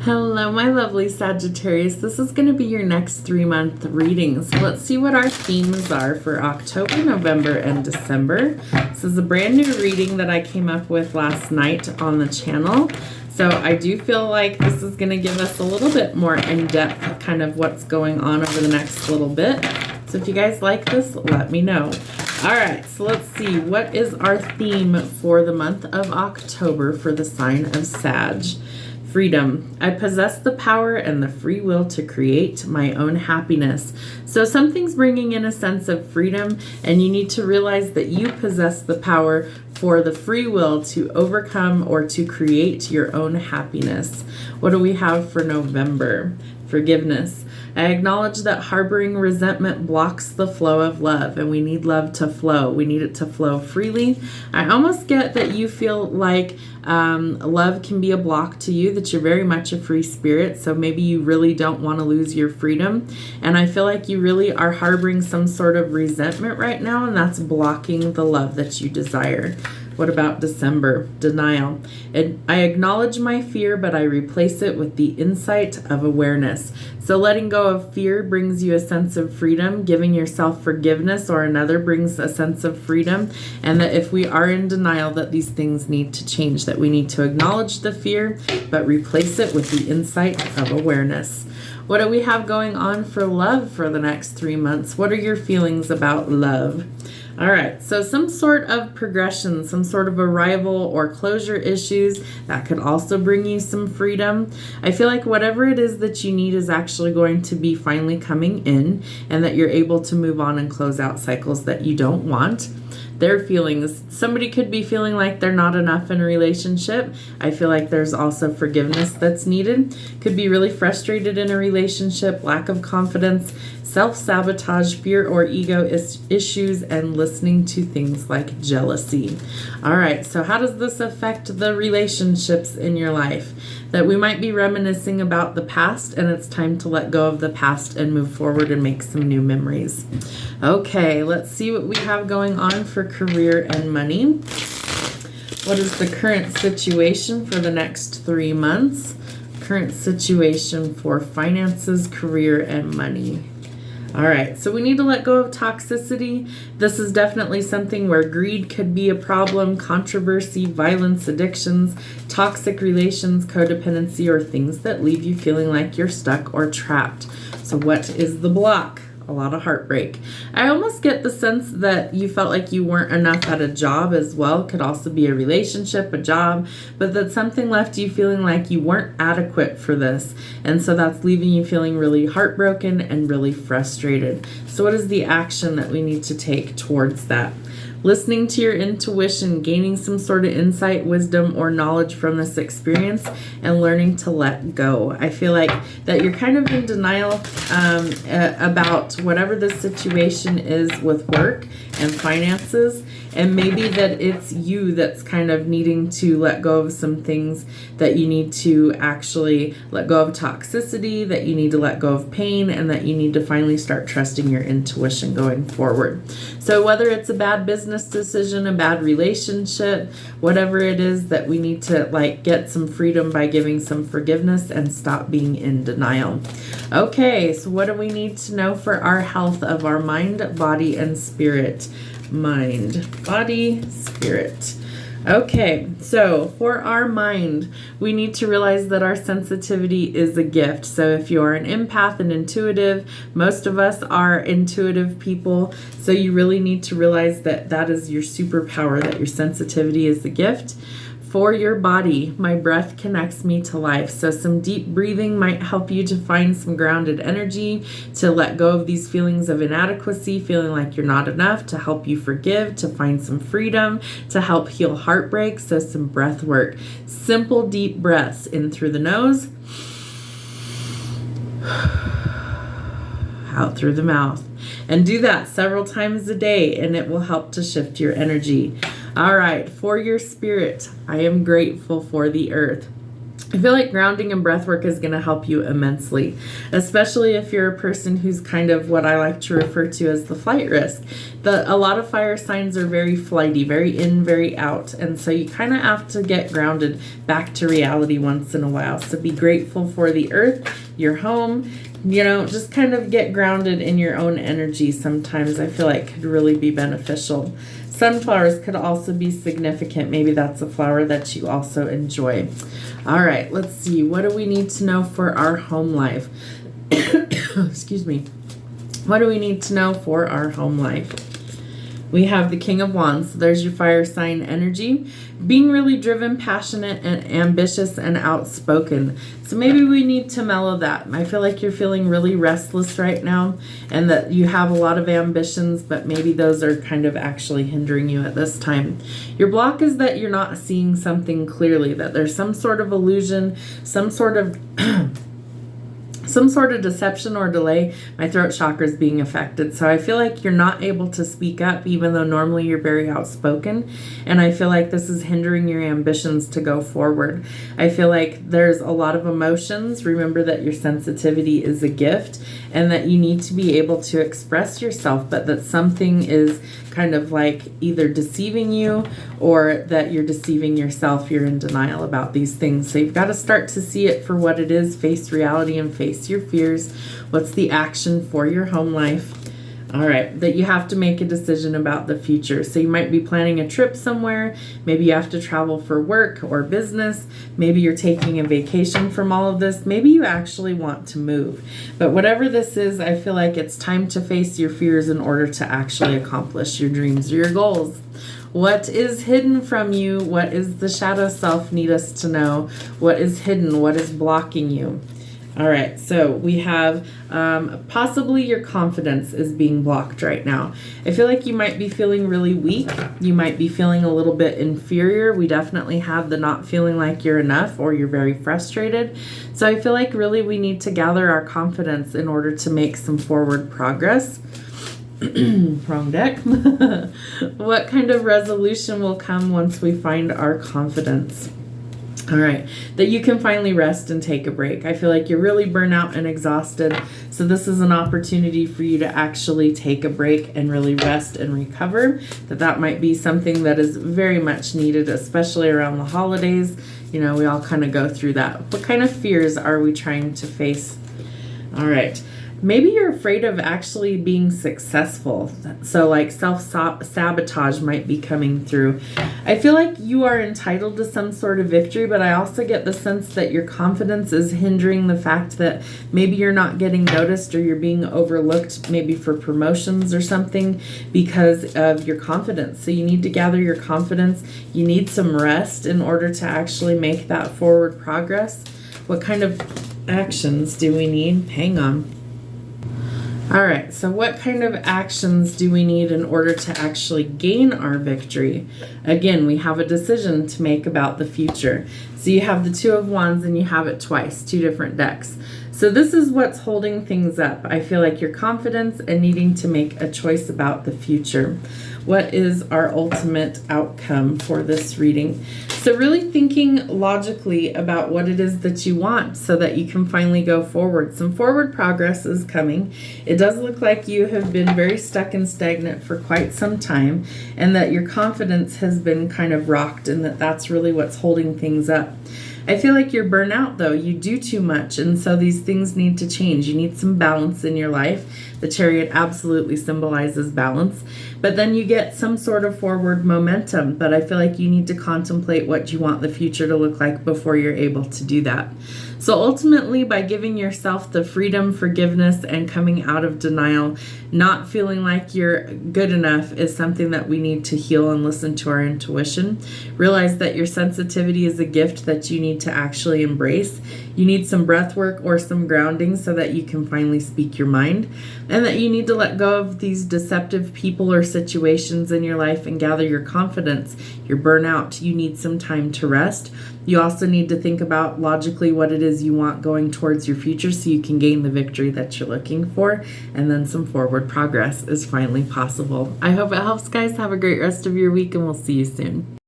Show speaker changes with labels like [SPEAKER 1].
[SPEAKER 1] Hello, my lovely Sagittarius. This is going to be your next 3-month reading. So let's see what our themes are for October, November, and December. This is a brand new reading that I came up with last night on the channel. So I do feel like this is going to give us a little bit more in-depth kind of what's going on over the next little bit. So if you guys like this, let me know. All right, so let's see. What is our theme for the month of October for the sign of Sag? Freedom. I possess the power and the free will to create my own happiness. So something's bringing in a sense of freedom, and you need to realize that you possess the power for the free will to overcome or to create your own happiness. What do we have for November? Forgiveness. I acknowledge that harboring resentment blocks the flow of love, and we need love to flow. We need it to flow freely. I almost get that you feel like love can be a block to you, that you're very much a free spirit, so maybe you really don't want to lose your freedom. And I feel like you really are harboring some sort of resentment right now, and that's blocking the love that you desire. What about December? Denial. I acknowledge my fear, but I replace it with the insight of awareness. So letting go of fear brings you a sense of freedom. Giving yourself forgiveness or another brings a sense of freedom. And that if we are in denial, that these things need to change, that we need to acknowledge the fear, but replace it with the insight of awareness. What do we have going on for love for the next 3 months? What are your feelings about love? All right, so some sort of progression, some sort of arrival or closure issues, that could also bring you some freedom. I feel like whatever it is that you need is actually going to be finally coming in, and that you're able to move on and close out cycles that you don't want. Their feelings, somebody could be feeling like they're not enough in a relationship. I feel like there's also forgiveness that's needed. Could be really frustrated in a relationship, lack of confidence, self-sabotage, fear or ego issues, and listening to things like jealousy. All right, so how does this affect the relationships in your life? That we might be reminiscing about the past, and it's time to let go of the past and move forward and make some new memories. Okay, let's see what we have going on for career and money. What is the current situation for the next 3 months? Current situation for finances, career, and money. All right, so we need to let go of toxicity. This is definitely something where greed could be a problem, controversy, violence, addictions, toxic relations, codependency, or things that leave you feeling like you're stuck or trapped. So what is the block? A lot of heartbreak. I almost get the sense that you felt like you weren't enough at a job as well. Could also be a relationship, a job, but that something left you feeling like you weren't adequate for this. And so that's leaving you feeling really heartbroken and really frustrated. So what is the action that we need to take towards that? Listening to your intuition, gaining some sort of insight, wisdom, or knowledge from this experience, and learning to let go. I feel like that you're kind of in denial about whatever the situation is with work and finances, and maybe that it's you that's kind of needing to let go of some things, that you need to actually let go of toxicity, that you need to let go of pain, and that you need to finally start trusting your intuition going forward. So whether it's a bad business decision, a bad relationship, whatever it is, that we need to get some freedom by giving some forgiveness and stop being in denial. Okay, so what do we need to know for our health of our mind, body, and spirit? Mind, body, spirit. Okay, so for our mind, we need to realize that our sensitivity is a gift. So if you are an empath and intuitive, most of us are intuitive people. So you really need to realize that that is your superpower, that your sensitivity is a gift. For your body, my breath connects me to life. So some deep breathing might help you to find some grounded energy, to let go of these feelings of inadequacy, feeling like you're not enough, to help you forgive, to find some freedom, to help heal heartbreak. So some breath work. Simple deep breaths in through the nose, out through the mouth. And do that several times a day, and it will help to shift your energy. All right, for your spirit, I am grateful for the earth. I feel like grounding and breath work is going to help you immensely, especially if you're a person who's kind of what I like to refer to as the flight risk. A lot of fire signs are very flighty, very in, very out, and so you kind of have to get grounded back to reality once in a while. So be grateful for the earth, your home, just kind of get grounded in your own energy sometimes. I feel like could really be beneficial. Sunflowers could also be significant. Maybe that's a flower that you also enjoy. All right, let's see. What do we need to know for our home life? Excuse me. What do we need to know for our home life? We have the King of Wands. So there's your fire sign energy. Being really driven, passionate, and ambitious and outspoken. So maybe we need to mellow that. I feel like you're feeling really restless right now and that you have a lot of ambitions, but maybe those are kind of actually hindering you at this time. Your block is that you're not seeing something clearly, that there's some sort of illusion, some sort of deception or delay. My throat chakra is being affected. So I feel like you're not able to speak up even though normally you're very outspoken. And I feel like this is hindering your ambitions to go forward. I feel like there's a lot of emotions. Remember that your sensitivity is a gift and that you need to be able to express yourself, but that something is kind of like either deceiving you or that you're deceiving yourself. You're in denial about these things. So you've got to start to see it for what it is, face reality and face your fears. What's the action for your home life? All right, that you have to make a decision about the future. So you might be planning a trip somewhere. Maybe you have to travel for work or business. Maybe you're taking a vacation from all of this. Maybe you actually want to move. But whatever this is, I feel like it's time to face your fears in order to actually accomplish your dreams or your goals. What is hidden from you? What is the shadow self need us to know? What is hidden? What is blocking you? All right, so we have possibly your confidence is being blocked right now. I feel like you might be feeling really weak. You might be feeling a little bit inferior. We definitely have the not feeling like you're enough or you're very frustrated. So I feel like really we need to gather our confidence in order to make some forward progress. Wrong deck. What kind of resolution will come once we find our confidence? All right, that you can finally rest and take a break. I feel like you're really burnt out and exhausted. So this is an opportunity for you to actually take a break and really rest and recover. That might be something that is very much needed, especially around the holidays. We all kind of go through that. What kind of fears are we trying to face? All right. Maybe you're afraid of actually being successful. So like self-sabotage might be coming through. I feel like you are entitled to some sort of victory, but I also get the sense that your confidence is hindering the fact that maybe you're not getting noticed or you're being overlooked maybe for promotions or something because of your confidence. So you need to gather your confidence. You need some rest in order to actually make that forward progress. What kind of actions do we need? Hang on. All right, so what kind of actions do we need in order to actually gain our victory? Again, we have a decision to make about the future. So you have the Two of Wands and you have it twice, two different decks. So this is what's holding things up. I feel like your confidence and needing to make a choice about the future. What is our ultimate outcome for this reading? So really thinking logically about what it is that you want so that you can finally go forward. Some forward progress is coming. It does look like you have been very stuck and stagnant for quite some time and that your confidence has been kind of rocked and that's really what's holding things up. I feel like you're burnt out though. You do too much and so these things need to change. You need some balance in your life. The Chariot absolutely symbolizes balance. But then you get some sort of forward momentum. But I feel like you need to contemplate what you want the future to look like before you're able to do that. So ultimately, by giving yourself the freedom, forgiveness, and coming out of denial, not feeling like you're good enough is something that we need to heal and listen to our intuition. Realize that your sensitivity is a gift that you need to actually embrace. You need some breath work or some grounding so that you can finally speak your mind. And that you need to let go of these deceptive people or situations in your life and gather your confidence. You're burnout. You need some time to rest. You also need to think about logically what it is you want going towards your future so you can gain the victory that you're looking for. And then some forward progress is finally possible. I hope it helps, guys. Have a great rest of your week and we'll see you soon.